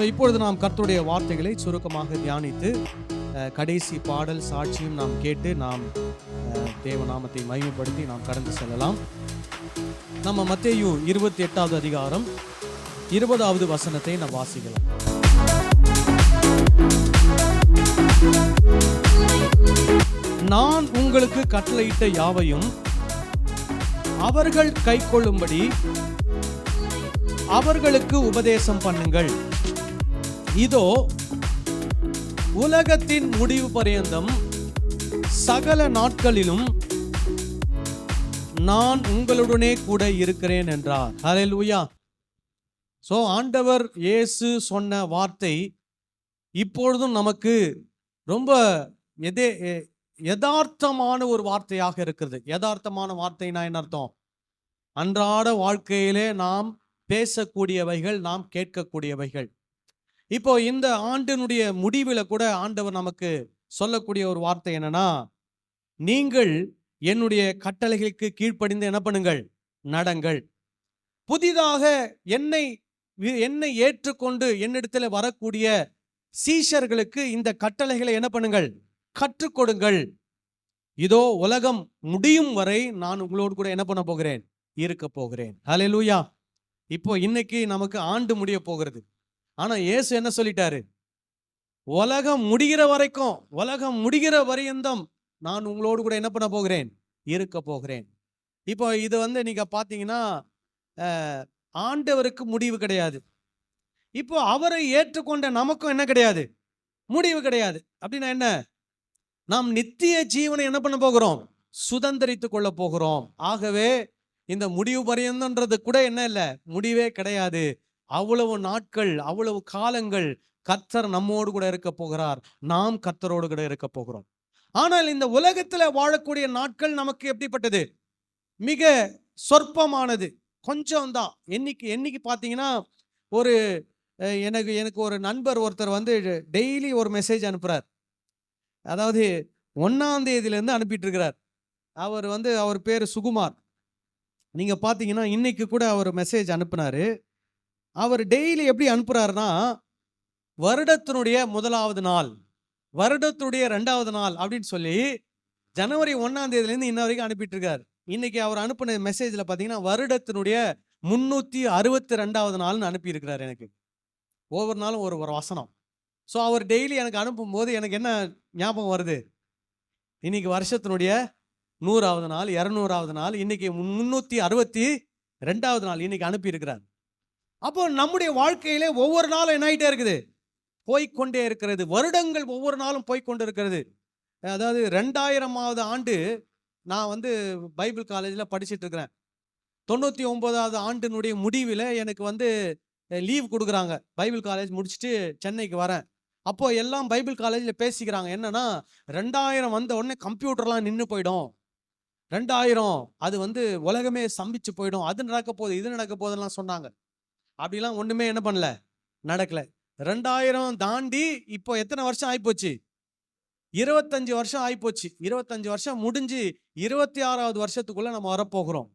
இப்பொழுது நாம் கர்த்தருடைய வார்த்தைகளை சுருக்கமாக தியானித்து கடைசி பாடல் சாட்சியும் நாம் கேட்டு நாம் தேவநாமத்தை மகிமைப்படுத்தி நாம் கடந்து செல்லலாம். நம்ம மத்தேயு 28வது அதிகாரம் 20வது வசனத்தை நாம் வாசிக்கலாம். நான் உங்களுக்கு கட்டளையிட்ட யாவையும் அவர்கள் கைக்கொள்ளும்படி அவர்களுக்கு உபதேசம் பண்ணுங்கள். இதோ உலகத்தின் முடிவு பரியந்தம் சகல நாட்களிலும் நான் உங்களுடனே கூட இருக்கிறேன் என்றார். ஹல்லேலூயா. ஆண்டவர் இயேசு சொன்ன வார்த்தை இப்பொழுதும் நமக்கு ரொம்ப யதார்த்தமான ஒரு வார்த்தையாக இருக்கிறது. யதார்த்தமான வார்த்தைனா என்ன அர்த்தம்? அன்றாட வாழ்க்கையிலே நாம் பேசக்கூடியவைகள், நாம் கேட்கக்கூடியவைகள். இப்போ இந்த ஆண்டினுடைய முடிவில் கூட ஆண்டவர் நமக்கு சொல்லக்கூடிய ஒரு வார்த்தை என்னன்னா, நீங்கள் என்னுடைய கட்டளைகளுக்கு கீழ்ப்படிந்து என்ன பண்ணுங்கள்? நடங்கள். புதிதாக என்னை ஏற்றுக்கொண்டு என்னிடத்தில் வரக்கூடிய சீஷர்களுக்கு இந்த கட்டளைகளை என்ன பண்ணுங்கள்? கற்றுக் கொடுங்கள். இதோ உலகம் முடியும் வரை நான் உங்களோடு கூட என்ன பண்ண போகிறேன்? இருக்க போகிறேன். ஹல்லேலூயா. இப்போ இன்னைக்கு நமக்கு ஆண்டு முடிய போகிறது. ஆனா இயேசு என்ன சொல்லிட்டாரு? உலகம் முடிகிற வரைக்கும், உலகம் முடிகிற வரையந்தம் நான் உங்களோடு கூட என்ன பண்ண போகிறேன்? இருக்க போகிறேன். இப்போ இது நீங்க பாத்தீங்கன்னா ஆண்டவருக்கு முடிவு கிடையாது. இப்போ அவரை ஏற்றுக்கொண்ட நமக்கும் என்ன கிடையாது? முடிவு கிடையாது. அப்படின்னா என்ன? நாம் நித்திய ஜீவனை என்ன பண்ண போகிறோம்? சுதந்திரித்து கொள்ள போகிறோம். ஆகவே இந்த முடிவு பரியந்தன்றது கூட என்ன இல்லை, முடிவே கிடையாது. அவ்வளவு நாட்கள், அவ்வளவு காலங்கள் கர்த்தர் நம்மோடு கூட இருக்க போகிறார். நாம் கர்த்தரோடு கூட இருக்க போகிறோம். ஆனால் இந்த உலகத்துல வாழக்கூடிய நாட்கள் நமக்கு எப்படிப்பட்டது? மிக சொற்பமானது, கொஞ்சம் தான். என்னைக்கு பார்த்தீங்கன்னா எனக்கு ஒரு நண்பர் ஒருத்தர் டெய்லி ஒரு மெசேஜ் அனுப்புறார். அதாவது 1ஆம் தேதியிலேருந்து அனுப்பிட்டு இருக்கிறார். அவர் பேர் சுகுமார். நீங்க பார்த்தீங்கன்னா இன்னைக்கு கூட அவர் மெசேஜ் அனுப்புனாரு. அவர் டெய்லி எப்படி அனுப்புறாருன்னா, வருடத்தினுடைய 1வது நாள், வருடத்துடைய 2வது நாள் அப்படின்னு சொல்லி ஜனவரி 1ஆம் தேதியிலேருந்து இன்ன வரைக்கும் அனுப்பிட்டு இருக்காரு. இன்னைக்கு அவர் அனுப்பின மெசேஜ்ல பார்த்தீங்கன்னா வருடத்தினுடைய 362வது நாள்னு அனுப்பி இருக்கிறார். எனக்கு ஒவ்வொரு நாளும் ஒரு வசனம். அவர் டெய்லி எனக்கு அனுப்பும்போது எனக்கு என்ன ஞாபகம் வருது? இன்னைக்கு வருஷத்தினுடைய 100வது நாள், 200வது நாள், இன்னைக்கு 362வது நாள் இன்னைக்கு அனுப்பி இருக்கிறார். அப்போ நம்முடைய வாழ்க்கையிலே ஒவ்வொரு நாளும் என்ன ஆகிட்டே இருக்குது? போய்கொண்டே இருக்கிறது. வருடங்கள் ஒவ்வொரு நாளும் போய்கொண்டு இருக்கிறது. அதாவது 2000வது ஆண்டு நான் பைபிள் காலேஜில் படிச்சுட்டு இருக்கிறேன். 99வது ஆண்டினுடைய முடிவில் எனக்கு லீவ் கொடுக்குறாங்க. பைபிள் காலேஜ் முடிச்சுட்டு சென்னைக்கு வரேன். அப்போ எல்லாம் பைபிள் காலேஜில் பேசிக்கிறாங்க. என்னன்னா, 2000 வந்த உடனே கம்ப்யூட்டர்லாம் நின்று போயிடும், 2000 அது உலகமே ஸ்தம்பிச்சு போயிடும், அது நடக்க போகுது, இது நடக்க போகுதுலாம் சொன்னாங்க. அப்படிலாம் ஒண்ணுமே என்ன பண்ணல, நடக்கல. 2000 தாண்டி இப்போ எத்தனை வருஷம் ஆயிப்போச்சு? 25 வருஷம் ஆயிப்போச்சு. 25 வருஷம் முடிஞ்சு 26வது வருஷத்துக்குள்ள நம்ம வரப்போகிறோம்.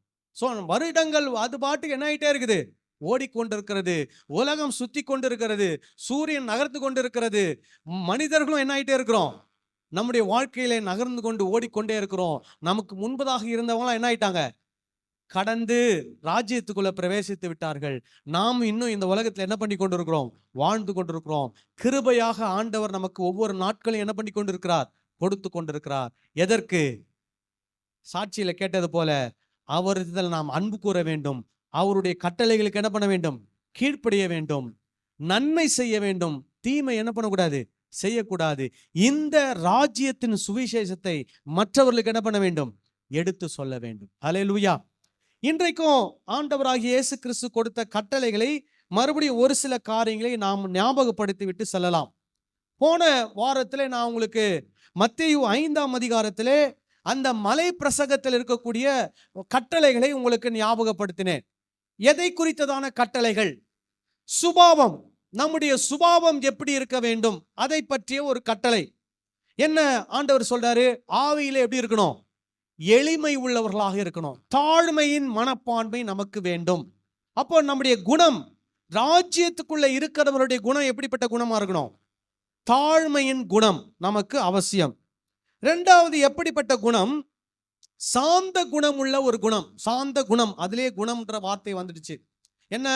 வருடங்கள் அது பாட்டுக்கு என்ன ஆகிட்டே இருக்குது? ஓடிக்கொண்டிருக்கிறது. உலகம் சுத்தி கொண்டு இருக்கிறது. சூரியன் நகர்ந்து கொண்டு இருக்கிறது. மனிதர்களும் என்ன ஆகிட்டே இருக்கிறோம்? நம்முடைய வாழ்க்கையிலே நகர்ந்து கொண்டு ஓடிக்கொண்டே இருக்கிறோம். நமக்கு முன்பதாக இருந்தவங்களாம் என்ன ஆயிட்டாங்க? கடந்து ராஜ்யத்துக்குள்ள பிரவேசித்து விட்டார்கள். நாம் இன்னும் இந்த உலகத்துல என்ன பண்ணி கொண்டிருக்கிறோம்? வாழ்ந்து கொண்டிருக்கிறோம். கிருபையாக ஆண்டவர் நமக்கு ஒவ்வொரு நாட்களும் என்ன பண்ணி கொண்டிருக்கிறார்? கொடுத்து கொண்டிருக்கிறார். எதற்கு? சாட்சியில கேட்டது போல அவரிடத்தில் நாம் அன்பு கூற வேண்டும். அவருடைய கட்டளைகளுக்கு என்ன பண்ண வேண்டும்? கீழ்ப்படிய வேண்டும். நன்மை செய்ய வேண்டும். தீமை என்ன பண்ணக்கூடாது? செய்யக்கூடாது. இந்த ராஜ்யத்தின் சுவிசேஷத்தை மற்றவர்களுக்கு என்ன பண்ண வேண்டும்? எடுத்து சொல்ல வேண்டும். ஹல்லேலூயா. இன்றைக்கும் ஆண்டவராகிய இயேசு கிறிஸ்து கொடுத்த கட்டளைகளை மறுபடியும் ஒரு சில காரியங்களை நாம் ஞாபகப்படுத்தி விட்டு செல்லலாம். போன வாரத்திலே நான் உங்களுக்கு மத்தேயு 5ஆம் அதிகாரத்திலே அந்த மலை பிரசங்கத்தில் இருக்கக்கூடிய கட்டளைகளை உங்களுக்கு ஞாபகப்படுத்தினேன். எதை குறித்ததான கட்டளைகள்? சுபாவம், நம்முடைய சுபாவம் எப்படி இருக்க வேண்டும் அதை பற்றிய ஒரு கட்டளை. என்ன ஆண்டவர் சொல்றாரு? ஆவியிலே எப்படி இருக்கணும்? எளிமை உள்ளவர்களாக இருக்கணும். தாழ்மையின் மனப்பான்மை நமக்கு வேண்டும். அப்போ நம்முடைய குணம், ராஜ்யத்துக்குள்ள இருக்கிறவருடைய குணம் எப்படிப்பட்ட குணமா இருக்கணும்? தாழ்மையின் குணம் நமக்கு அவசியம். இரண்டாவது எப்படிப்பட்ட குணம்? சாந்த குணம் உள்ள ஒரு குணம். சாந்த குணம், அதிலே குணம்ன்ற வார்த்தை வந்துடுச்சு. என்ன?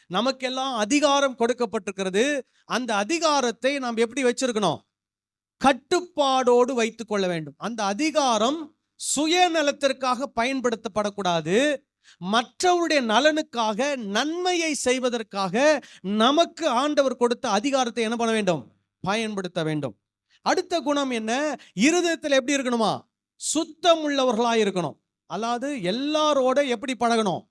நமக்கெல்லாம் அதிகாரம் கொடுக்கப்பட்டிருக்கிறது. அந்த அதிகாரத்தை நாம் எப்படி வச்சிருக்கணும்? கட்டுப்பாடோடு வைத்துக் கொள்ள வேண்டும். அந்த அதிகாரம் சுயநலத்திற்காக பயன்படுத்தப்படக்கூடாது. மற்றவருடைய நலனுக்காக, நன்மையை செய்வதற்காக நமக்கு ஆண்டவர் கொடுத்த அதிகாரத்தை என்ன பண்ண வேண்டும்? பயன்படுத்த வேண்டும். அடுத்த குணம் என்ன? இருதயத்தில் எப்படி இருக்கணுமா? சுத்தம் உள்ளவர்களாக இருக்கணும். அதாவது எல்லாரோட எப்படி பழகணும்?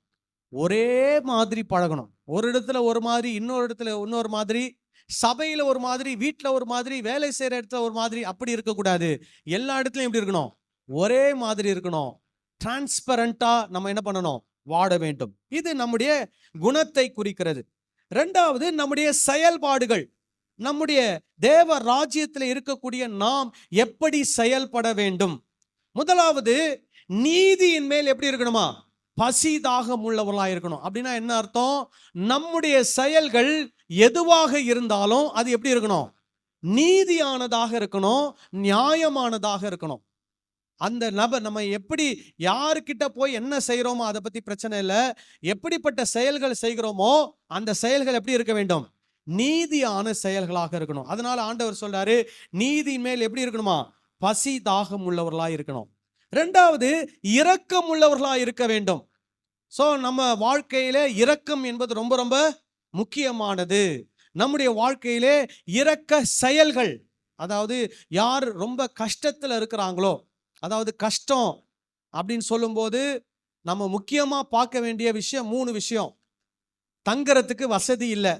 ஒரே மாதிரி பழகணும். ஒரு இடத்துல ஒரு மாதிரி, இன்னொரு இடத்துல இன்னொரு மாதிரி, சபையில ஒரு மாதிரி, வீட்டில் ஒரு மாதிரி, வேலை செய்யற இடத்துல ஒரு மாதிரி, அப்படி இருக்கக்கூடாது. எல்லா இடத்துலையும் எப்படி இருக்கணும்? ஒரே மாதிரி இருக்கணும். டிரான்ஸ்பரண்டா நம்ம என்ன பண்ணணும்? வாழ வேண்டும். இது நம்முடைய குணத்தை குறிக்கிறது. இரண்டாவது நம்முடைய செயல்பாடுகள். நம்முடைய தேவ ராஜ்யத்தில் இருக்கக்கூடிய நாம் எப்படி செயல்பட வேண்டும்? முதலாவது நீதியின் மேல் எப்படி இருக்கணுமா? பசி தாகம் உள்ளவர்களாக இருக்கணும். அப்படின்னா என்ன அர்த்தம்? நம்முடைய செயல்கள் எதுவாக இருந்தாலும் அது எப்படி இருக்கணும்? நீதியானதாக இருக்கணும், நியாயமானதாக இருக்கணும். அந்த நபர் நம்ம எப்படி யாருக்கிட்ட போய் என்ன செய்கிறோமோ அதை பற்றி பிரச்சனை இல்லை. எப்படிப்பட்ட செயல்கள் செய்கிறோமோ அந்த செயல்கள் எப்படி இருக்க வேண்டும்? நீதியான செயல்களாக இருக்கணும். அதனால ஆண்டவர் சொல்றாரு, நீதியின் மேல் எப்படி இருக்கணுமா? பசி தாகம் உள்ளவர்களாக இருக்கணும். இரண்டாவது இரக்கம் உள்ளவர்களாக இருக்க வேண்டும். ஸோ நம்ம வாழ்க்கையிலே இரக்கம் என்பது ரொம்ப ரொம்ப முக்கியமானது. நம்முடைய வாழ்க்கையிலே இரக்க செயல்கள், அதாவது யார் ரொம்ப கஷ்டத்தில் இருக்கிறாங்களோ, அதாவது கஷ்டம் அப்படின்னு சொல்லும்போது நம்ம முக்கியமாக பார்க்க வேண்டிய விஷயம் 3 விஷயம். தங்குறதுக்கு வசதி இல்லை.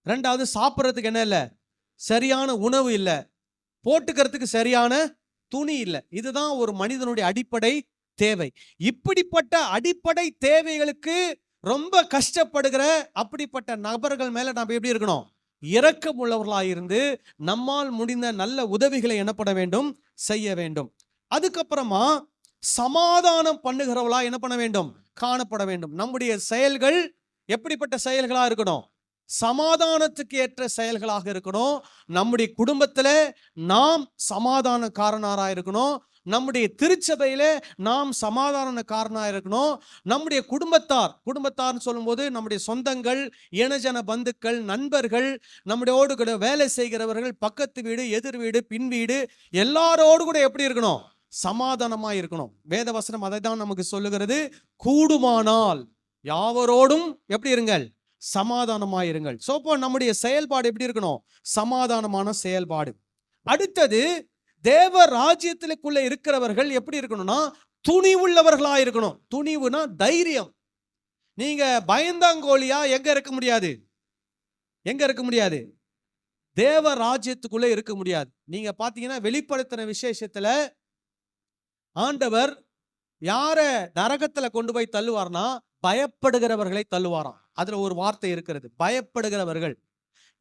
ரெண்டாவது சாப்பிட்றதுக்கு என்ன இல்லை? சரியான உணவு இல்லை. போட்டுக்கிறதுக்கு சரியான துணி இல்லை. இதுதான் ஒரு மனிதனுடைய அடிப்படை தேவை. இப்படிப்பட்ட அடிப்படை தேவைகளுக்கு ரொம்ப கஷ்டப்படுகிற அப்படிப்பட்ட நபர்கள் மேல நாம் எப்படி இருக்கணும்? இரக்கம் உள்ளவர்களாக இருந்து நம்மால் முடிந்த நல்ல உதவிகளை என்னப்பட வேண்டும்? செய்ய வேண்டும். அதுக்கப்புறமா சமாதானம் பண்ணுகிறவர்களா என்ன பண்ண வேண்டும்? காணப்பட வேண்டும். நம்முடைய செயல்கள் எப்படிப்பட்ட செயல்களா இருக்கணும்? சமாதானத்துக்கு ஏற்ற செயல்களாக இருக்கணும். நம்முடைய குடும்பத்தில் நாம் சமாதானக்காரனாக இருக்கணும். நம்முடைய திருச்சபையில நாம் சமாதானக்காரனாக இருக்கணும். நம்முடைய குடும்பத்தார்னு சொல்லும்போது நம்முடைய சொந்தங்கள், இனஜன பந்துக்கள், நண்பர்கள், நம்முடையோடு கூட வேலை செய்கிறவர்கள், பக்கத்து வீடு, எதிர் வீடு, பின் வீடு, எல்லாரோடு கூட எப்படி இருக்கணும்? சமாதானமா இருக்கணும். வேத வசனம் அதை தான் நமக்கு சொல்லுகிறது. கூடுமானால் யாவரோடும் எப்படி இருங்கள்? சமாதானமாயிருங்கள். சோப்போ நம்முடைய செயல்பாடு எப்படி இருக்கணும்? சமாதானமான செயல்பாடு. அடுத்தது தேவ ராஜ்யத்திற்குள்ள இருக்கிறவர்கள் எப்படி இருக்கணும்னா துணிவுள்ளவர்களா இருக்கணும். துணிவுனா தைரியம். நீங்க பயந்தாங்கோலியா எங்க இருக்க முடியாது? எங்க இருக்க முடியாது? தேவ ராஜ்யத்துக்குள்ள இருக்க முடியாது. நீங்க பாத்தீங்கன்னா வெளிப்படுத்தின விசேஷத்துல ஆண்டவர் யார நரகத்துல கொண்டு போய் தள்ளுவார்னா பயப்படுகிறவர்களை தள்ளுவாராம். அதுல ஒரு வார்த்தை இருக்கிறது, பயப்படுகிறவர்கள்.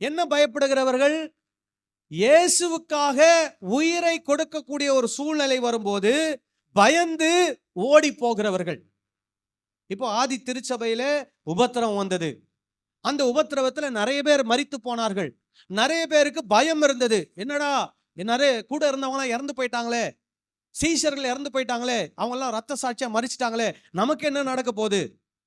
என்ன பயப்படுகிறவர்கள்? இயேசுவுக்காக உயிரை கொடுக்கக்கூடிய ஒரு சூழ்நிலை வரும்போது பயந்து ஓடி போகிறவர்கள். இப்போ ஆதி திருச்சபையில உபத்திரவம் வந்தது. அந்த உபத்திரவத்துல நிறைய பேர் மரித்து போனார்கள். நிறைய பேருக்கு பயம் இருந்தது. என்னடா நிறைய கூட இருந்தவங்களாம் இறந்து போயிட்டாங்களே, சீஷர்கள் இறந்து போயிட்டாங்களே, அவங்க எல்லாம் ரத்த சாட்சியா மரிச்சிட்டாங்களே, நமக்கு என்ன நடக்க போகுது?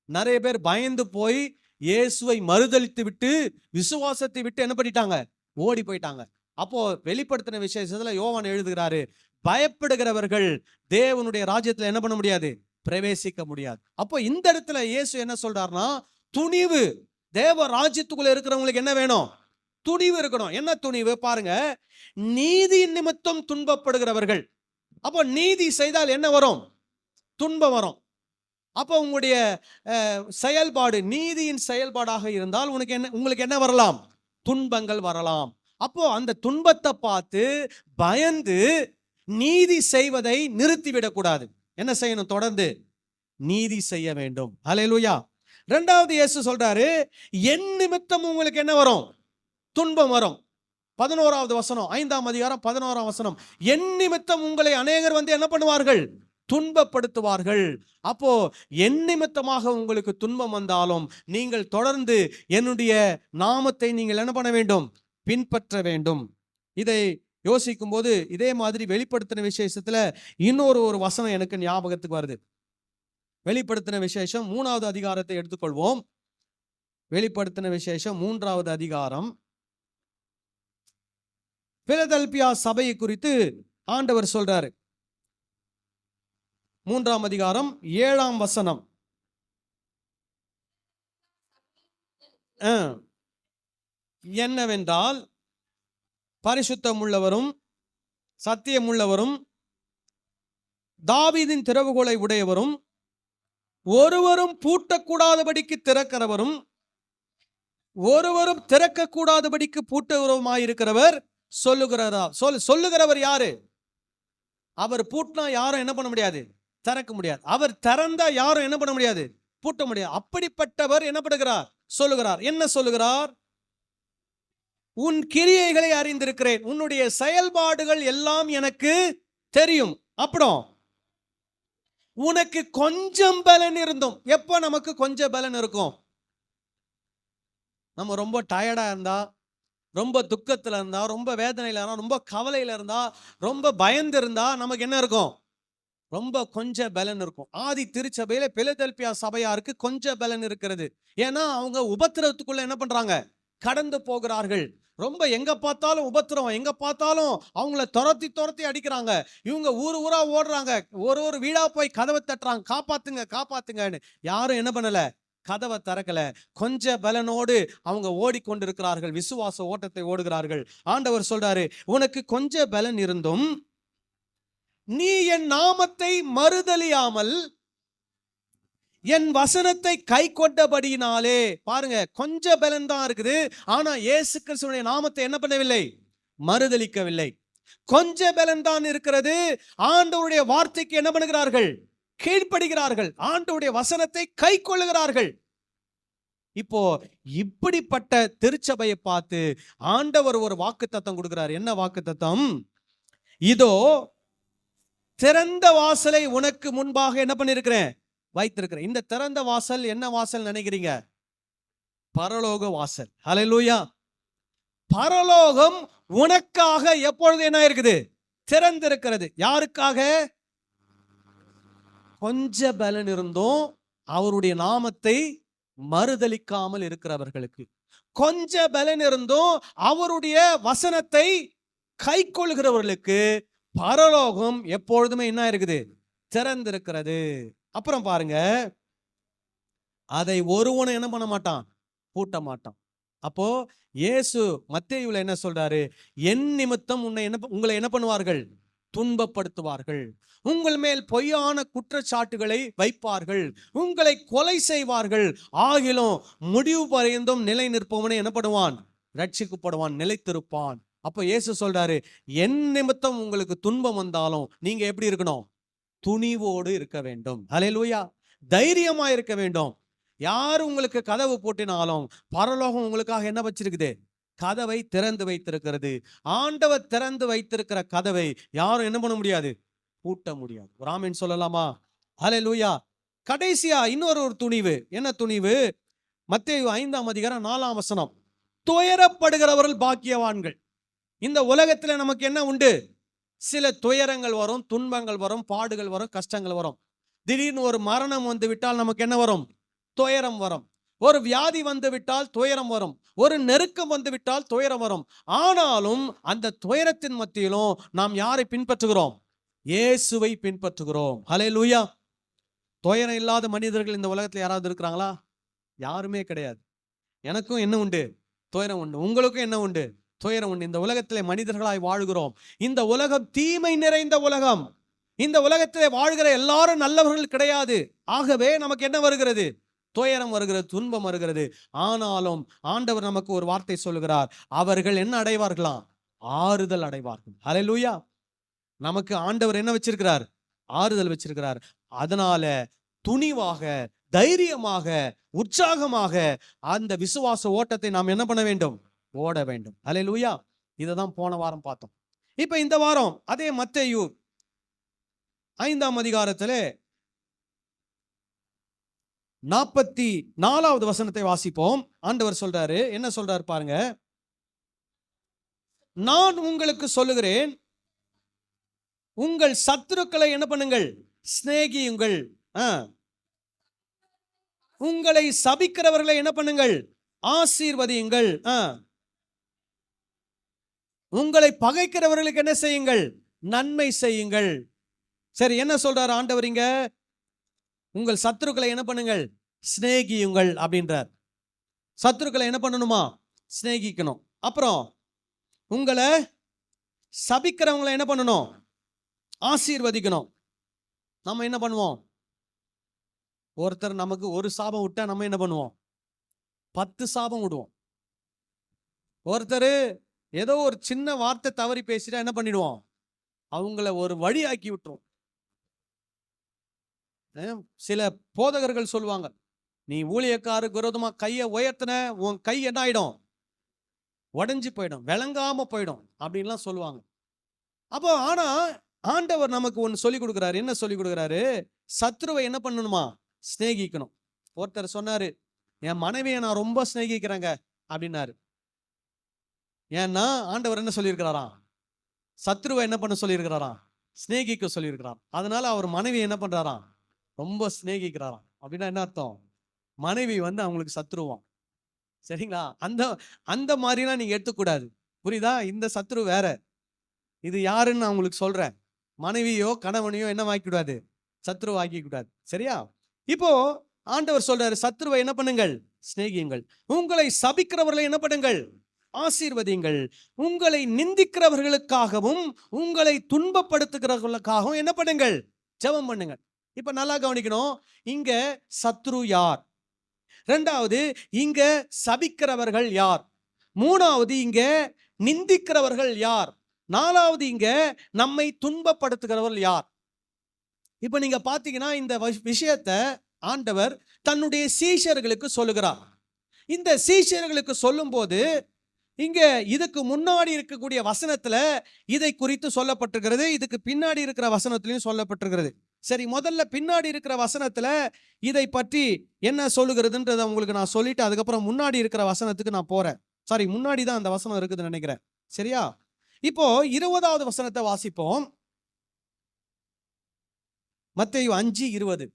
நிறைய பேர் பயந்து போய் இயேசுவை மறுதலித்து விட்டு விசுவாசத்தை விட்டு என்ன பண்ணிட்டாங்க? ஓடி போயிட்டாங்க. அப்போ வெளிப்படுத்தின விசேஷத்துல யோவான் எழுதுகிறாரு, பயப்படுகிறவர்கள் தேவனுடைய ராஜ்யத்துல என்ன பண்ண முடியாது? பிரவேசிக்க முடியாது. அப்போ இந்த இடத்துல இயேசு என்ன சொல்றாருன்னா, துணிவு. தேவ ராஜ்யத்துக்குள்ள இருக்கிறவங்களுக்கு என்ன வேணும்? துணிவு இருக்கணும். என்ன துணிவு? பாருங்க, நீதி நிமித்தம் துன்பப்படுகிறவர்கள். அப்போ நீதி செய்தால் என்ன வரும்? துன்பம் வரும். அப்போ உங்களுடைய செயல்பாடு நீதியின் செயல்பாடாக இருந்தால் உங்களுக்கு என்ன வரலாம்? துன்பங்கள் வரலாம். அப்போ அந்த துன்பத்தை பார்த்து பயந்து நீதி செய்வதை நிறுத்திவிடக்கூடாது. என்ன செய்யணும்? தொடர்ந்து நீதி செய்ய வேண்டும். ஹல்லேலூயா. இரண்டாவது இயேசு சொல்றாரு, என் நிமித்தம் உங்களுக்கு என்ன வரும்? துன்பம் வரும். 11வது வசனம், 5ஆம் அதிகாரம் 11ஆம் வசனம். என் நிமித்தம் உங்களை அநேகர் வந்து என்ன பண்ணுவார்கள்? துன்பப்படுத்துவார்கள். அப்போ என் நிமித்தமாக உங்களுக்கு துன்பம் வந்தாலும் நீங்கள் தொடர்ந்து என்னுடைய நாமத்தை நீங்கள் என்ன பண்ண வேண்டும்? பின்பற்ற வேண்டும். இதை யோசிக்கும் போது இதே மாதிரி வெளிப்படுத்தின விசேஷத்துல இன்னொரு வசனம் எனக்கு ஞாபகத்துக்கு வருது. வெளிப்படுத்தின விசேஷம் 3வது அதிகாரத்தை எடுத்துக்கொள்வோம். வெளிப்படுத்தின விசேஷம் 3வது அதிகாரம். பிலதெல்பியா சபையை குறித்து ஆண்டவர் சொல்றாரு. 3ஆம் அதிகாரம் 7ஆம் வசனம். என்னவென்றால், பரிசுத்தம் உள்ளவரும் சத்தியம் உள்ளவரும் தாவீதின் திறவுகோலை உடையவரும் ஒருவரும் பூட்டக்கூடாதபடிக்கு திறக்கிறவரும் ஒருவரும் திறக்கக்கூடாதபடிக்கு பூட்டுகிறவருமாயிருக்கிறவர் சொல்லுகிறவர் யாரு? அவர் பூட்டினா யாரும் என்ன பண்ண முடியாது? திறக்க முடியாது. அவர் திறந்தா யாரும் என்ன பண்ண முடியாது? பூட்ட முடியாது. அப்படிப்பட்டவர் என்ன பண்ணுகிறார்? சொல்லுகிறார். என்ன சொல்லுகிறார்? உன் கிரியைகளை அறிந்திருக்கிறேன், உன்னுடைய செயல்பாடுகள் எல்லாம் எனக்கு தெரியும். அப்புறம் உனக்கு கொஞ்சம் பலன் இருந்தும். எப்ப நமக்கு கொஞ்சம் பலன் இருக்கும்? நம்ம ரொம்ப டயர்டா இருந்தா, ரொம்ப துக்கத்துல இருந்தா, ரொம்ப வேதனையில இருந்தா, ரொம்ப கவலையில இருந்தா, ரொம்ப பயந்து இருந்தா நமக்கு என்ன இருக்கும்? ரொம்ப கொஞ்சம் பலன் இருக்கும். ஆதி திருச்சபையில பிலதெல்பியா சபையாருக்கு கொஞ்சம் பலன் இருக்கிறது. ஏன்னா அவங்க உபத்திரவத்துக்குள்ள என்ன பண்றாங்க? கடந்து போகிறார்கள். ரொம்ப எங்க பார்த்தாலும் உபத்திரவம், எங்க பார்த்தாலும் அவங்கள துரத்தி அடிக்கிறாங்க. இவங்க ஊரா ஓடுறாங்க, ஒரு வீடா போய் கதவை தட்டுறாங்க, காப்பாத்துங்க காப்பாத்துங்கன்னு. யாரும் என்ன பண்ணல? கதவை திறக்கல. கொஞ்ச பலனோடு அவங்க ஓடிக்கொண்டிருக்கிறார்கள், விசுவாச ஓட்டத்தை ஓடுகிறார்கள். ஆண்டவர் சொல்றாரு, உனக்கு கொஞ்ச பலன் இருந்தும் நீ என் நாமத்தை மறுதலியாமல் என் வசனத்தை கை கொண்டபடியினாலே. பாருங்க, கொஞ்ச பலன் தான் இருக்குது. ஆனா இயேசு கிறிஸ்துவின் நாமத்தை என்ன பண்ணவில்லை? மறுதலிக்கவில்லை. கொஞ்ச பலன் தான் இருக்கிறது. ஆண்டவருடைய வார்த்தைக்கு என்ன பண்ணுகிறார்கள்? கீழ்ப்படுகிறார்கள். ஆண்டவருடைய வசனத்தை கை கொள்ளுகிறார்கள். இப்போ இப்படிப்பட்ட திருச்சபையை பார்த்து ஆண்டவர் ஒரு வாக்குத்தத்தம் கொடுக்கிறார். என்ன வாக்குத்தத்தம்? இதோ திறந்த வாசலை உனக்கு முன்பாக என்ன பண்ணிருக்கிறேன்? வைத்திருக்கிறேன். இந்த திறந்த வாசல் என்ன வாசல் நினைக்கிறீங்க? பரலோக வாசல். ஹல்லேலூயா. பரலோகம் உனக்காக எப்பொழுது என்ன இருக்குது? திறந்திருக்கிறது. யாருக்காக? கொஞ்ச பலன் இருந்தும் அவருடைய நாமத்தை மறுதலிக்காமல் இருக்கிறவர்களுக்கு. கொஞ்ச பலன் இருந்தும் அவருடைய வசனத்தை கை கொள்கிறவர்களுக்கு பரலோகம் எப்பொழுதுமே என்ன இருக்குது? திறந்திருக்கிறது. அப்புறம் பாருங்க, அதை ஒருவனும் என்ன பண்ண மாட்டான்? பூட்ட மாட்டான். அப்போ இயேசு மத்தேயுல என்ன சொல்றாரு? என் நிமித்தம் உங்களை என்ன பண்ணுவார்கள்? துன்பப்படுத்துவார்கள், உங்கள் மேல் பொய்யான குற்றச்சாட்டுகளை வைப்பார்கள், உங்களை கொலை செய்வார்கள். ஆகிலும் முடிவு பரியந்தும் நிலை நிற்பவனே என்ன பண்ணுவான்? ரட்சிக்கப்படுவான், நிலைத்திருப்பான். அப்போ இயேசு சொல்றாரு, என் நிமித்தம் உங்களுக்கு துன்பம் வந்தாலும் நீங்க எப்படி இருக்கணும்? துணிவோடு இருக்க வேண்டும். ஹல்லேலூயா. தைரியமா இருக்க வேண்டும். யார் உங்களுக்கு கதவு போட்டினாலும் பரலோகம் உங்களுக்காக என்ன வச்சிருக்குது? கதவை திறந்து வைத்திருக்கிறது. ஆண்டவர் திறந்து வைத்திருக்கிற கதவை யாரும் என்ன பண்ண முடியாது? பூட்ட முடியாது. ஒரு ஆமென் சொல்லலாமா? ஹல்லேலூயா. கடைசியா இன்னொரு துணிவு. என்ன துணிவு? மத்தேயு 5ஆம் அதிகாரம் 4ஆம் வசனம். துயரப்படுகிறவர்கள் பாக்கியவான்கள். இந்த உலகத்துல நமக்கு என்ன உண்டு? சில துயரங்கள் வரும், துன்பங்கள் வரும், பாடுகள் வரும், கஷ்டங்கள் வரும். திடீர்னு ஒரு மரணம் வந்து விட்டால் நமக்கு என்ன வரும்? துயரம் வரும். ஒரு வியாதி வந்து விட்டால் துயரம் வரும். ஒரு நெருக்கம் வந்து விட்டால் துயரம் வரும். ஆனாலும் அந்த துயரத்தின் மத்தியிலும் நாம் யாரை பின்பற்றுகிறோம்? இயேசுவை பின்பற்றுகிறோம். ஹல்லேலூயா. துயரம் இல்லாத மனிதர்கள் இந்த உலகத்துல யாராவது இருக்கிறாங்களா? யாருமே கிடையாது. எனக்கும் என்ன உண்டு? துயரம் உண்டு. உங்களுக்கும் என்ன உண்டு? துயரம் உண்டு. இந்த உலகத்திலே மனிதர்களாய் வாழ்கிறோம். இந்த உலகம் தீமை நிறைந்த உலகம். இந்த உலகத்திலே வாழ்கிற எல்லாரும் நல்லவர்கள் கிடையாது. ஆகவே நமக்கு என்ன வருகிறது? துயரம் வருகிறது, துன்பம் வருகிறது. ஆனாலும் ஆண்டவர் நமக்கு ஒரு வார்த்தை சொல்லுகிறார், அவர்கள் என்ன அடைவார்களாம்? ஆறுதல் அடைவார்கள். ஹல்லேலூயா. நமக்கு ஆண்டவர் என்ன வச்சிருக்கிறார்? ஆறுதல் வச்சிருக்கிறார். அதனால துணிவாக, தைரியமாக, உற்சாகமாக அந்த விசுவாச ஓட்டத்தை நாம் என்ன பண்ண வேண்டும்? ஓட வேண்டும். ஹல்லேலூயா. இதை தான் போன வாரம் பார்த்தோம். இப்ப இந்த வாரம் அதே மத்தேயு 5ஆம் அதிகாரத்திலே 44வது வசனத்தை வாசிப்போம். ஆண்டவர் சொல்றாரு, என்ன சொல்றாரு பாருங்க. நான் உங்களுக்கு சொல்லுகிறேன், உங்கள் சத்துருக்களை என்ன பண்ணுங்கள், சிநேகியுங்கள். உங்களை சபிக்கிறவர்களை என்ன பண்ணுங்கள், ஆசீர்வதியுங்கள். உங்களை பகைக்கிறவர்களுக்கு என்ன செய்யுங்கள், நன்மை செய்யுங்கள். சரி, என்ன சொல்றாரு ஆண்டவர் இங்க? உங்கள் சத்துருக்களை என்ன பண்ணுங்கள், சிநேகியுங்கள் அப்படின்றார். சத்துருக்களை என்ன பண்ணணுமா, சிநேகிக்கணும். அப்புறம் உங்களை சபிக்கிறவங்களை என்ன பண்ணணும், ஆசீர்வதிக்கணும். நம்ம என்ன பண்ணுவோம், ஒருத்தர் நமக்கு ஒரு சாபம் விட்டா நம்ம என்ன பண்ணுவோம், 10 சாபம் விடுவோம். ஒருத்தர் ஏதோ ஒரு சின்ன வார்த்தை தவறி பேசிட்டா என்ன பண்ணிடுவோம், அவங்கள ஒரு வழி ஆக்கி விட்டுரும். சில போதகர்கள் சொல்லுவாங்க, நீ ஊழியக்காரருக்கு விரோதமா கையை உயர்த்தின, உன் கை என்ன ஆயிடும், உடஞ்சி போயிடும், விளங்காம போயிடும் அப்படின்லாம் சொல்லுவாங்க. அப்போ ஆனா ஆண்டவர் நமக்கு ஒன்று சொல்லி கொடுக்குறாரு. என்ன சொல்லி கொடுக்குறாரு, சத்ருவை என்ன பண்ணணுமா, சிநேகிக்கணும். ஒருத்தர் சொன்னாரு, என் மனைவியை நான் ரொம்ப சிநேகிக்கிறேங்க அப்படின்னாரு. ஏன்னா ஆண்டவர் என்ன சொல்லியிருக்கிறாராம், சத்ருவை என்ன பண்ண சொல்லியிருக்கிறாராம், சிநேகிக்க சொல்லியிருக்கிறார். அதனால அவர் மனைவி என்ன பண்றாராம், ரொம்ப சிநேகிக்கிறாராம். அப்படின்னா என்ன அர்த்தம், மனைவி அவங்களுக்கு சத்ருவான். சரிங்களா? அந்த அந்த மாதிரிலாம் நீங்க எடுத்துக்கூடாது. புரியுதா? இந்த சத்ரு வேற, இது யாருன்னு நான் உங்களுக்கு சொல்றேன். மனைவியோ கணவனையோ என்ன வாக்கிக்கூடாது, சத்ரு வாக்கிக்கூடாது. சரியா? இப்போ ஆண்டவர் சொல்றாரு, சத்ருவை என்ன பண்ணுங்கள், சிநேகியுங்கள். உங்களை சபிக்கிறவர்களை என்ன பண்ணுங்கள், ஆசீர்வதியுங்கள். உங்களை நிந்திக்கிறவர்களுக்காகவும் உங்களை துன்பப்படுத்துகிறவர்களுக்காகவும் என்ன பண்ணுங்கள், ஜெபம் பண்ணுங்கள். இப்ப நல்லா கவனிக்கணும், இங்க சத்ரு யார், இரண்டாவது இங்க சபிக்கிறவர்கள் யார், மூணாவது இங்க நிந்திக்கிறவர்கள் யார், நாலாவது இங்க நம்மை துன்பப்படுத்துகிறவர்கள் யார். இப்ப நீங்க பாத்தீங்கன்னா இந்த விஷயத்தை ஆண்டவர் தன்னுடைய சீஷர்களுக்கு சொல்லுகிறார். இந்த சீஷர்களுக்கு சொல்லும் போது இங்க இதுக்கு முன்னாடி இருக்கக்கூடிய வசனத்துல இதை குறித்து சொல்லப்பட்டிருக்கிறது, இதுக்கு பின்னாடி இருக்கிற வசனத்திலையும் சொல்லப்பட்டிருக்கிறது. சரி, முதல்ல பின்னாடி இருக்கிற வசனத்துல இதை பற்றி என்ன சொல்லுகிறதுன்றதை உங்களுக்கு நான் சொல்லிட்டு அதுக்கப்புறம் முன்னாடி இருக்கிற வசனத்துக்கு நான் போறேன். சாரி, முன்னாடி தான் அந்த வசனம் இருக்குதுன்னு நினைக்கிறேன். சரியா? இப்போ 20வது வசனத்தை வாசிப்போம். மத்தேயு 5:20.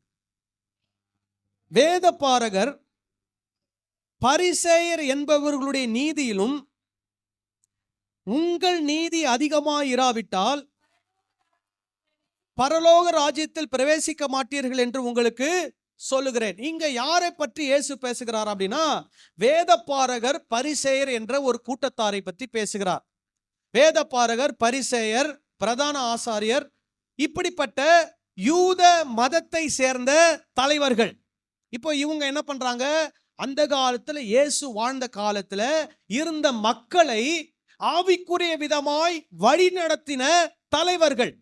வேதபாரகர் பரிசேயர் என்பவர்களுடைய நீதியிலும் உங்கள் நீதி அதிகமாயிராவிட்டால் பரலோக ராஜ்யத்தில் பிரவேசிக்க மாட்டீர்கள் என்று உங்களுக்கு சொல்லுகிறேன். இங்க யாரை பற்றி இயேசு பேசுகிறார் அப்படின்னா, வேதபாரகர் பரிசேயர் என்ற ஒரு கூட்டத்தாரை பற்றி பேசுகிறார். வேதபாரகர், பரிசேயர், பிரதான ஆசாரியர், இப்படிப்பட்ட யூத மதத்தை சேர்ந்த தலைவர்கள். இப்போ இவங்க என்ன பண்றாங்க, அந்த காலத்துல இயேசு வாழ்ந்த காலத்துல இருந்த மக்களை ஆவிக்குரிய விதமாய் வழி நடத்தின தலைவர்கள்.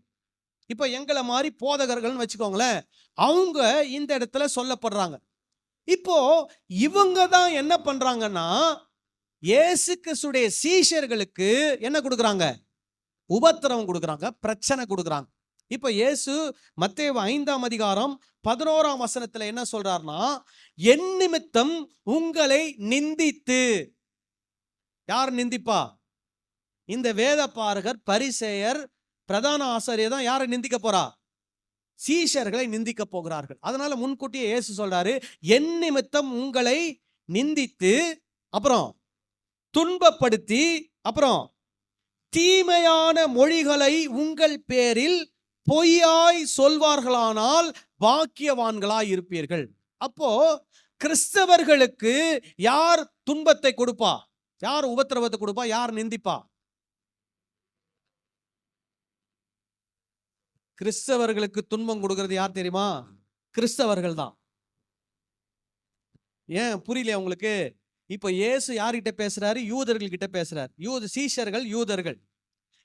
இப்ப எங்களை மாதிரி போதகர்கள்னு வச்சுக்கோங்களேன், அவங்க இந்த இடத்துல சொல்லப்படுறாங்க. இப்போ இவங்க தான் என்ன பண்றாங்கன்னா, இயேசு கிறிஸ்துடைய சீஷர்களுக்கு என்ன கொடுக்குறாங்க, உபத்திரவம் கொடுக்குறாங்க, பிரச்சனை கொடுக்குறாங்க. இப்ப இயேசு மத்தேயு 5ஆம் அதிகாரம் 11ஆம் வசனத்துல என்ன சொல்றாருன்னா, என் நிமித்தம் உங்களை நிந்தித்து, யார் நிந்திப்பா, இந்த வேதபாரகர், பரிசேயர், பிரதான ஆசாரியர் தான் யாரை நிந்திக்க போறா, சீஷர்களை நிந்திக்க போகிறார்கள். அதனால முன்கூட்டியே இயேசு சொல்றாரு, என் நிமித்தம் உங்களை நிந்தித்து, அப்புறம் துன்பப்படுத்தி, அப்புறம் தீமையான மொழிகளை உங்கள் பேரில் பொய்யாய் சொல்வார்களானால் பாக்கியவான்களாய் இருப்பீர்கள். அப்போ கிறிஸ்தவர்களுக்கு யார் துன்பத்தை கொடுப்பா, யார் உபத்திரவத்தை கொடுப்பா, யார் நிந்திப்பா? கிறிஸ்தவர்களுக்கு துன்பம் கொடுக்கிறது யார் தெரியுமா, கிறிஸ்தவர்கள் தான். ஏன் புரியல உங்களுக்கு? இப்ப இயேசு யார்கிட்ட பேசுறாரு, யூதர்கள் கிட்ட பேசுறாரு. சீஷர்கள் யூதர்கள்.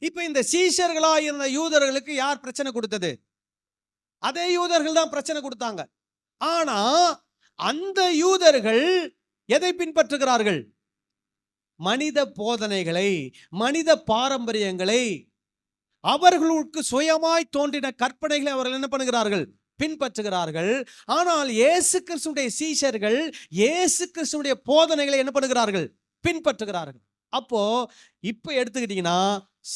இப்ப இந்த சீஷர்களா இருந்த யூதர்களுக்கு யார் பிரச்சனை கொடுத்தது, அதே யூதர்கள் தான் பிரச்சனை கொடுத்தாங்க. ஆனா அந்த யூதர்கள் எதை அவர்களுக்கு சுயமாய் தோன்றின கற்பனைகளை அவர்கள் என்ன பண்ணுகிறார்கள்? பின்பற்றுகிறார்கள். ஆனால் இயேசு கிறிஸ்துடைய சீஷர்கள் இயேசு கிறிஸ்துடைய போதனைகளை என்ன பண்ணுகிறார்கள்? பின்பற்றுகிறார்கள். அப்போ இப்ப எடுத்துக்கிட்டீங்கன்னா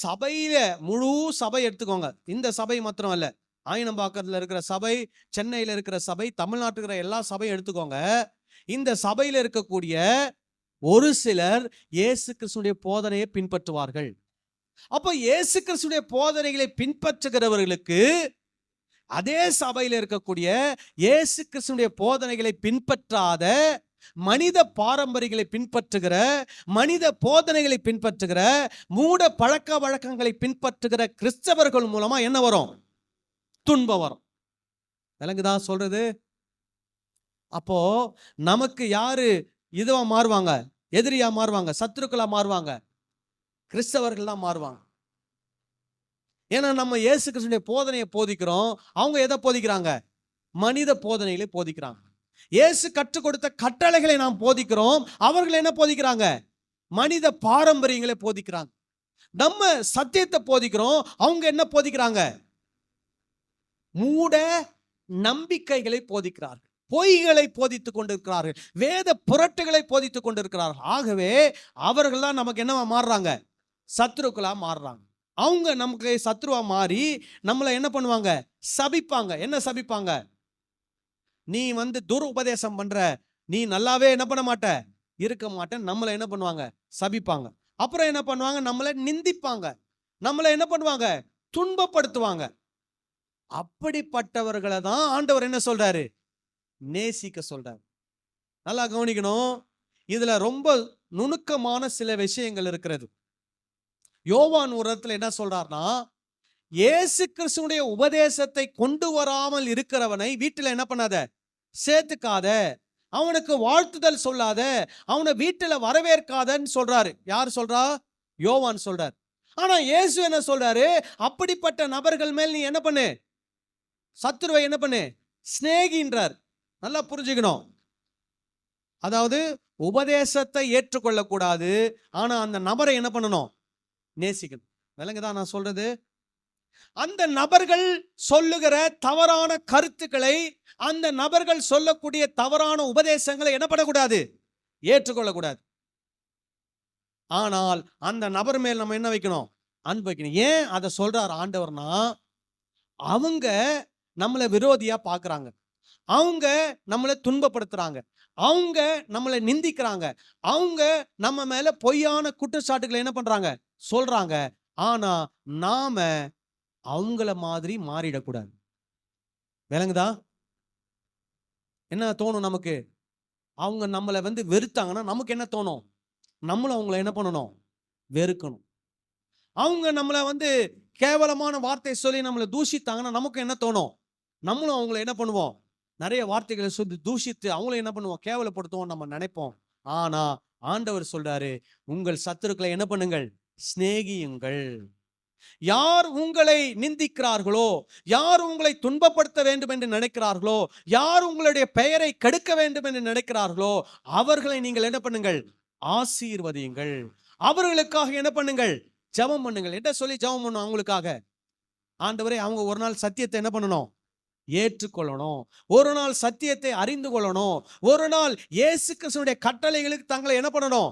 சபையில முழு சபை எடுத்துக்கோங்க. இந்த சபை மாத்திரம் அல்ல, ஆயினம்பாக்கத்துல இருக்கிற சபை, சென்னையில இருக்கிற சபை, தமிழ்நாட்டுல இருக்கிற எல்லா சபையும் எடுத்துக்கோங்க. இந்த சபையில இருக்கக்கூடிய ஒரு சிலர் இயேசு கிறிஸ்துடைய போதனையை பின்பற்றுவார்கள். அப்ப இயேசு கிறிஸ்துடைய போதனைகளை பின்பற்றுகிறவர்களுக்கு அதே சபையில் இருக்கக்கூடிய இயேசு கிறிஸ்துடைய போதனைகளை பின்பற்றாத, மனித பாரம்பரியங்களை பின்பற்றுகிற, மனித போதனைகளை பின்பற்றுகிற, மூட பழக்க வழக்கங்களை பின்பற்றுகிற கிறிஸ்தவர்கள் மூலமா என்ன வரும்? துன்பம் வரும். விளங்குதா சொல்றது? அப்போ நமக்கு யாரு இதுவா மாறுவாங்க? எதிரியா மாறுவாங்க, சத்துருக்களா மாறுவாங்க, கிறிஸ்தவர்கள் தான் மாறுவாங்க. ஏன்னா நம்ம இயேசு கிறிஸ்துடைய போதனையை போதிக்கிறோம், அவங்க எதை போதிக்கிறாங்க? மனித போதனைகளை போதிக்கிறாங்க. இயேசு கற்றுக் கொடுத்த கட்டளைகளை நாம் போதிக்கிறோம், அவர்கள் என்ன போதிக்கிறாங்க? மனித பாரம்பரியங்களை போதிக்கிறாங்க. நம்ம சத்தியத்தை போதிக்கிறோம், அவங்க என்ன போதிக்கிறாங்க? மூட நம்பிக்கைகளை போதிக்கிறார்கள், பொய்களை போதித்துக் கொண்டிருக்கிறார்கள், வேத புரட்டுகளை போதித்துக் கொண்டிருக்கிறார்கள். ஆகவே அவர்கள் தான் நமக்கு என்னவா மாறுறாங்க? சத்துருக்களா மாறுறாங்க. அவங்க நமக்கு சத்ருவா மாறி நம்மளை என்ன பண்ணுவாங்க? சபிப்பாங்க. என்ன சபிப்பாங்க? நீ துர் உபதேசம் பண்ற, நீ நல்லாவே என்ன பண்ண மாட்ட, இருக்க மாட்டேன், நம்மளை என்ன பண்ணுவாங்க? சபிப்பாங்க. அப்புறம் என்ன பண்ணுவாங்க? நம்மளை நிந்திப்பாங்க, நம்மளை என்ன பண்ணுவாங்க? துன்பப்படுத்துவாங்க. அப்படிப்பட்டவர்களை தான் ஆண்டவர் என்ன சொல்றாரு? நேசிக்க சொல்றாரு. நல்லா கவனிக்கணும். இதுல ரொம்ப நுணுக்கமான சில விஷயங்கள் இருக்கிறது. யோவான் ஒரு இடத்துல என்ன சொல்றார்னா, இயேசு கிறிஸ்துடைய உபதேசத்தை கொண்டு வராமல் இருக்கிறவனை வீட்டில் என்ன பண்ணாத, சேர்த்துக்காத, அவனுக்கு வாழ்த்துதல் சொல்லாத, அவனை வீட்டில் வரவேற்காதன்னு சொல்றாரு. யார் சொல்றா? யோவான் சொல்றார். ஆனா இயேசு என்ன சொல்றாரு? அப்படிப்பட்ட நபர்கள் மேல் நீ என்ன பண்ணு? சத்துருவை என்ன பண்ணு? சிநேகின்றார். நல்லா புரிஞ்சுக்கணும். அதாவது உபதேசத்தை ஏற்றுக்கொள்ளக்கூடாது, ஆனா அந்த நபரை என்ன பண்ணணும்? நேசிக்கணும். விளங்குதான் நான் சொல்றது? அந்த நபர்கள் சொல்லுகிற தவறான கருத்துக்களை, அந்த நபர்கள் சொல்லக்கூடிய தவறான உபதேசங்களை என்ன பண்ணக்கூடாது? ஏற்றுக்கொள்ளக்கூடாது. ஆனால் அந்த நபர் மேல் நம்ம என்ன வைக்கணும்? அன்பு வைக்கணும். ஏன் அதை சொல்றார் ஆண்டவர்னா, அவங்க நம்மளை விரோதியா பார்க்கறாங்க, அவங்க நம்மளை துன்பப்படுத்துறாங்க, அவங்க நம்மளை நிந்திக்கிறாங்க, அவங்க நம்ம மேல பொய்யான குற்றச்சாட்டுகளை என்ன பண்றாங்க? சொல்றாங்க. ஆனா நாம அவங்கள மாதிரி மாறிடக்கூடாது. விளங்குதா? என்ன தோணும் நமக்கு? அவங்க நம்மளை வெறுத்தாங்கன்னா நமக்கு என்ன தோணும்? நம்மளும் அவங்கள என்ன பண்ணணும்? வெறுக்கணும். அவங்க நம்மளை கேவலமான வார்த்தை சொல்லி நம்மளை தூஷித்தாங்கன்னா நமக்கு என்ன தோணும்? நம்மளும் அவங்கள என்ன பண்ணுவோம்? நிறைய வார்த்தைகளை சொல்லி தூஷித்து அவங்கள என்ன பண்ணுவோம்? கேவலப்படுத்துவோம் நம்ம நினைப்போம். ஆனா ஆண்டவர் சொல்றாரு, உங்கள் சத்துருக்களை என்ன பண்ணுங்கள்? சிநேகியுங்கள். யார் உங்களை நிந்திக்கிறார்களோ, யார் உங்களை துன்பப்படுத்த வேண்டும் என்று நினைக்கிறார்களோ, யார் உங்களுடைய பெயரை கெடுக்க வேண்டும் என்று நினைக்கிறார்களோ, அவர்களை நீங்கள் என்ன பண்ணுங்கள்? ஆசீர்வதியுங்கள். அவர்களுக்காக என்ன பண்ணுங்கள்? ஜெபம் பண்ணுங்கள். என்ன சொல்லி ஜெபம் பண்ணும்? அவங்களுக்காக, ஆண்டவரே அவங்க ஒரு நாள் சத்தியத்தை என்ன பண்ணணும்? ஏற்றுக்கொள்ளணும். ஒரு நாள் சத்தியத்தை அறிந்து கொள்ளணும். ஒரு நாள் இயேசு கிறிஸ்துவின் கட்டளைகளுக்கு தங்களை என்ன பண்ணணும்?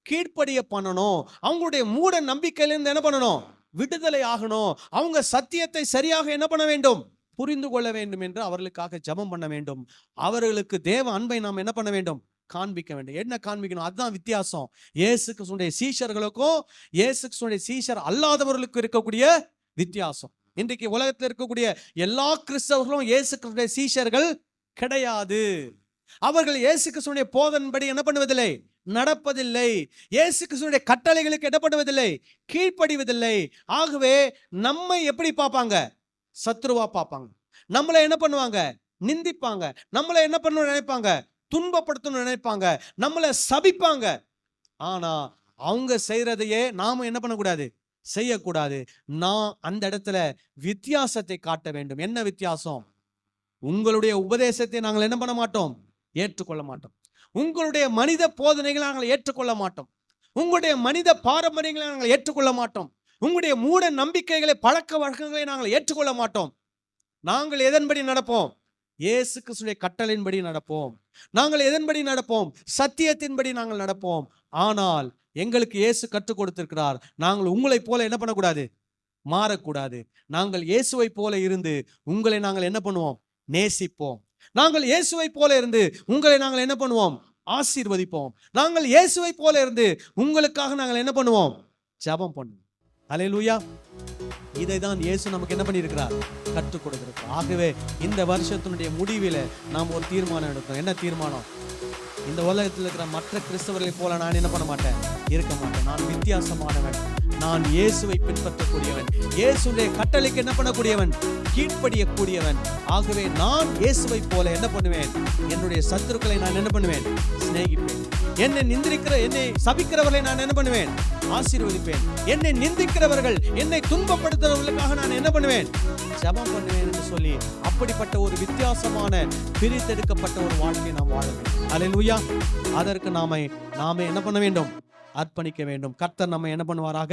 கீழ்ப்படிய பண்ணணும். அவங்களுடைய மூட நம்பிக்கையிலிருந்து என்ன பண்ணணும்? விடுதலை ஆகணும். அவங்க சத்தியத்தை சரியாக என்ன பண்ண வேண்டும்? புரிந்து கொள்ள வேண்டும் என்று அவர்களுக்காக ஜெபம் பண்ண வேண்டும். அவர்களுக்கு தேவ அன்பை நாம் என்ன பண்ண வேண்டும்? காண்பிக்க வேண்டும். என்ன காண்பிக்கணும்? அதுதான் வித்தியாசம். இயேசு கிறிஸ்துவின் சீஷர்களுக்கும் இயேசு கிறிஸ்துவின் சீஷர் அல்லாதவர்களுக்கும் இருக்கக்கூடிய வித்தியாசம். இன்றைக்கு உலகத்தில் இருக்கக்கூடிய எல்லா கிறிஸ்தவர்களும் இயேசு கிறிஸ்துவின் சீஷர்கள் கிடையாது. அவர்கள் இயேசு கிறிஸ்துவின் போதனைப்படி என்ன பண்ணுவதில்லை? நடப்பதில்லை. இயேசு கிறிஸ்துவின் கட்டளைகளுக்கு இடப்படுவதில்லை, கீழ்ப்படிவதில்லை. ஆகவே நம்மை எப்படி பார்ப்பாங்க? சத்ருவா பார்ப்பாங்க. நம்மளை என்ன பண்ணுவாங்க? நிந்திப்பாங்க. நம்மளை என்ன பண்ண நினைப்பாங்க? துன்பப்படுத்தணும்னு நினைப்பாங்க. நம்மளை சபிப்பாங்க. ஆனா அவங்க செய்யறதையே நாம என்ன பண்ணக்கூடாது? செய்யக்கூடாது. நான் அந்த இடத்துல வித்தியாசத்தை காட்ட வேண்டும். என்ன வித்தியாசம்? உங்களுடைய உபதேசத்தை நாங்கள் என்ன பண்ண மாட்டோம்? ஏற்றுக்கொள்ள மாட்டோம். உங்களுடைய மனித போதனைகளை நாங்கள் ஏற்றுக்கொள்ள மாட்டோம். உங்களுடைய மனித பாரம்பரியங்களை நாங்கள் ஏற்றுக்கொள்ள மாட்டோம். உங்களுடைய மூட நம்பிக்கைகளை, பழக்க வழக்கங்களை நாங்கள் ஏற்றுக்கொள்ள மாட்டோம். நாங்கள் எதன்படி நடப்போம்? இயேசு கிறிஸ்துவின் கட்டளையின்படி நடப்போம். நாங்கள் எதன்படி நடப்போம்? சத்தியத்தின்படி நாங்கள் நடப்போம். ஆனால் எங்களுக்கு இயேசு கற்றுக் கொடுத்திருக்கிறார், நாங்கள் உங்களைப் போல என்ன பண்ணக்கூடாது? மாறக்கூடாது. நாங்கள் இயேசுவை போல இருந்து உங்களை நாங்கள் என்ன பண்ணுவோம்? நேசிப்போம். நாங்கள் இயேசுவை போல இருந்து உங்களை நாங்கள் என்ன பண்ணுவோம்? ஆசீர்வதிப்போம். நாங்கள் இயேசுவை போல இருந்து உங்களுக்காக நாங்கள் என்ன பண்ணுவோம்? ஜெபம் பண்ணுவோம். அல்லேலூயா. இதை தான் இயேசு நமக்கு என்ன பண்ணியிருக்கிறார்? கற்றுக் கொடுத்திருக்கிறார். ஆகவே இந்த வருஷத்தினுடைய முடிவில் நாம் ஒரு தீர்மானம் எடுக்கிறோம். என்ன தீர்மானம்? இந்த உலகத்தில் இருக்கிற மற்ற கிறிஸ்தவர்களை போல நான் என்ன பண்ண மாட்டேன்? இருக்க மாட்டேன். நான் வித்தியாசமானவன். நான் இயேசுவை பின்பற்றக்கூடியவன். இயேசுடைய கட்டளைக்கு என்ன பண்ணக்கூடியவன்? கீழ்ப்படியக்கூடியவன். ஆகவே நான் இயேசுவை போல என்ன பண்ணுவேன்? என்னுடைய சத்துருக்களை நான் என்ன பண்ணுவேன்? சிநேகிப்பேன். என்னை நிந்திக்கிற, என்னை சபிக்கிறவர்களை நான் என்ன பண்ணுவேன்? ஆசீர்வதிப்பேன். என்னை நிந்திக்கிறவர்கள், என்னை துன்பப்படுத்துறவர்களுக்காக நான் என்ன பண்ணுவேன்? ஜெபம் பண்ணுவேன் என்று சொல்லி அப்படிப்பட்ட ஒரு வித்தியாசமான பிரித்தெடுக்கப்பட்ட ஒரு வாழ்க்கையை நாம் வாழ வேண்டும். அல்லேலூயா. அதற்கு நாமே என்ன பண்ண வேண்டும்? அர்ப்பணிக்க வேண்டும். கர்த்தர் நம்மை என்ன பண்ணுவாராக?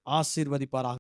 ஆசீர்வதிப்பாராக.